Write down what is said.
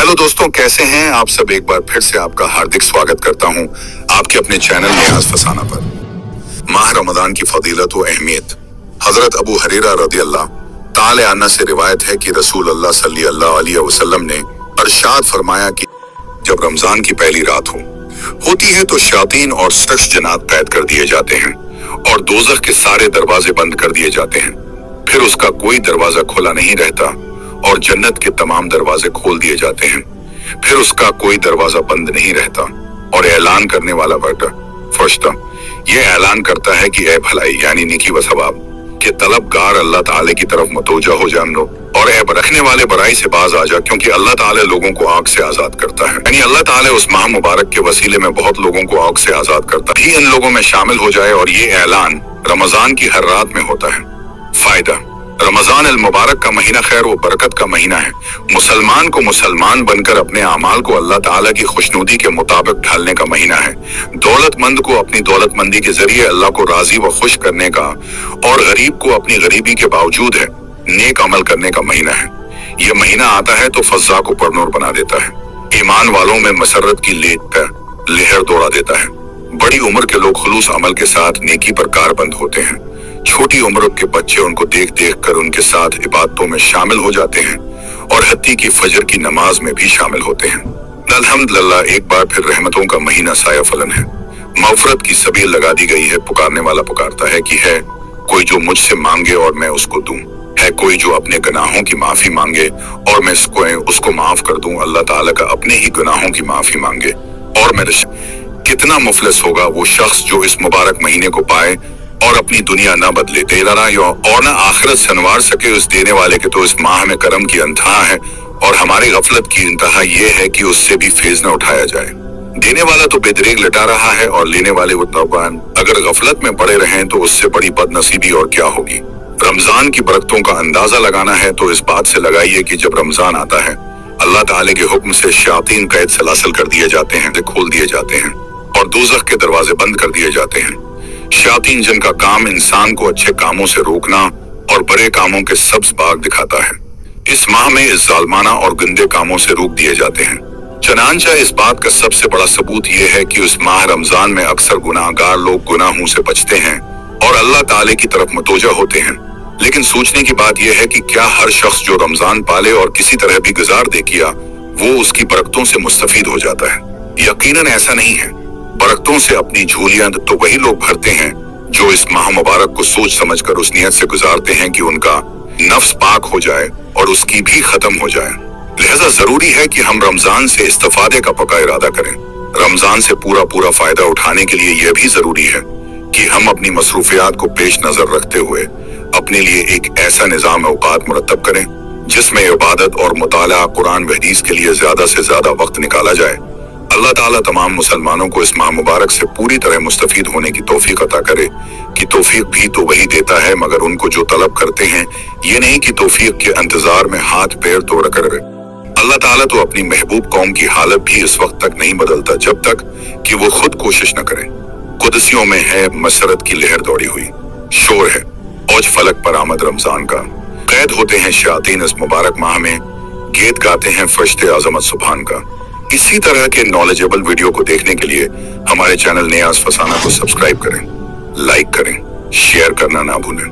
Hello दोस्तों, कैसे हैं आप सब। एक बार फिर से आपका हार्दिक स्वागत करता हूं आपके अपने चैनल नियाज फसाना पर। माह रमजान की फजीलत व अहमियत। हजरत अबू हुरैरा रज़ियल्लाहु ताला अन्हु से रिवायत है कि रसूल अल्लाह सल्लल्लाहु अलैहि वसल्लम ने इरशाद फरमाया कि जब रमजान की पहली रात होती है तो शैतान और शख्स जन्नत कैद कर दिए जाते हैं और दोज़ख के सारे दरवाजे बंद कर दिए जाते हैं। फिर उसका कोई दरवाजा खुला नहीं रहता और जन्नत के तमाम दरवाजे खोल दिए जाते हैं। फिर उसका कोई दरवाजा बंद नहीं रहता और ऐलान करने वाला फरिश्ता ये ऐलान करता है कि ए भलाई यानी नेकी व सवाब के तलबगार अल्लाह ताला की तरफ मतवज्जा हो जान लो और ऐब रखने वाले बुराई से बाज आ जा, क्योंकि अल्लाह ताला लोगों को आग से आजाद करता है। यानी अल्लाह ताला उस माह मुबारक के वसीले में बहुत लोगों को आग से आजाद करता है। इन लोगों में शामिल हो जाए और ये ऐलान रमजान की हर रात में होता है। फायदा, रमजान अल मुबारक का महीना खैर व बरकत का महीना है। मुसलमान को मुसलमान बनकर अपने अमाल को अल्लाह ताला की खुशनुदी के मुताबिक ढालने का महीना है। दौलतमंद को अपनी दौलतमंदी के जरिए अल्लाह को राजी व खुश करने का और गरीब को अपनी गरीबी के बावजूद है नेक अमल करने का महीना है। यह महीना आता है तो फज़ा को परनूर बना देता है। ईमान वालों में मसरत की लहर दौड़ा देता है। बड़ी उम्र के लोग खुलूस अमल के साथ नेकी पर कारबंद होते हैं। छोटी उम्र के बच्चे उनको देख देख कर उनके साथ इबादतों में शामिल हो जाते हैं और हत्ती की फजर की नमाज में भी शामिल होते हैं। अल्हम्दुलिल्लाह, एक बार फिर रहमतों का महीना साया फलन है। मग़फ़िरत की सबील लगा दी गई है। पुकारने वाला पुकारता है कि है कोई जो मुझसे मांगे और मैं उसको दूं, है कोई जो अपने गुनाहों की माफी मांगे और मैं उसको माफ कर दूं। अल्लाह ताला का अपने ही गुनाहों की माफी मांगे और मैं कितना मुफलिस होगा वो शख्स जो इस मुबारक महीने को पाए और अपनी दुनिया ना बदले, दे रहा और ना आखिरत सनवार सके। उस देने वाले के तो इस माह में करम की इंतहा है और हमारी गफलत की इंतहा ये है कि उससे भी फेज न उठाया जाए। देने वाला तो बेदरेग लटा रहा है और लेने वाले वो तौबान अगर गफलत में पड़े रहें तो उससे बड़ी बदनसीबी और क्या होगी। रमजान की बरकतों का अंदाजा लगाना है तो इस बात से लगाइए कि जब रमजान आता है अल्लाह ताला के हुक्म से शैतान कैद सलासल कर दिए जाते हैं, खोल दिए जाते हैं और दोज़ख के दरवाजे बंद कर दिए जाते हैं। शैतान जिनका काम इंसान को अच्छे कामों से रोकना और बड़े कामों के सब्ज बाग दिखाता है, इस माह में इस जालमाना और गंदे कामों से रोक दिए जाते हैं। चनांचा इस बात का सबसे बड़ा सबूत यह है कि उस माह रमजान में अक्सर गुनाहगार लोग गुनाहों से बचते हैं और अल्लाह ताला की तरफ मतवज्जा होते हैं। लेकिन सोचने की बात यह है कि क्या हर शख्स जो रमजान पाले और किसी तरह भी गुजार दे किया वो उसकी बरकतों से मुस्तफीद हो जाता है? यकीनन ऐसा नहीं है। बरकतों से अपनी झोलियां तो वही लोग भरते हैं जो इस माह मुबारक को सोच समझकर उस नियत से गुजारते हैं कि उनका नफ्स पाक हो जाए और उसकी भी खत्म हो जाए। लिहाजा जरूरी है कि हम रमजान से इस्तिफादे का पक्का इरादा करें। रमजान से पूरा फायदा उठाने के लिए यह भी जरूरी है कि हम अपनी मसरूफियात को पेश नजर रखते हुए अपने लिए एक ऐसा निजाम औकात मुरतब करें जिसमें इबादत और मुताला कुरान व हदीस के लिए ज्यादा से ज्यादा वक्त निकाला जाए। अल्लाह ताला तमाम मुसलमानों को इस माह मुबारक से पूरी तरह मुस्तफीद होने की तौफीक अता करे कि तौफीक भी तो वही देता है मगर उनको जो तलब करते हैं, ये नहीं कि तौफीक के इंतजार में हाथ पैर तोड़ कर। अल्लाह ताला तो अपनी महबूब कौम की हालत भी इस वक्त तक नहीं बदलता जब तक कि वो खुद कोशिश न करे। कुदसियों में है मसरत की लहर दौड़ी हुई, शोर है औज फलक पर आमद रमजान का। कैद होते हैं शैतान इस मुबारक माह में, गीत गाते हैं फरिश्ते अज़मत सुभान का। इसी तरह के नॉलेजेबल वीडियो को देखने के लिए हमारे चैनल नियाज फसाना को सब्सक्राइब करें, लाइक करें, शेयर करना ना भूलें।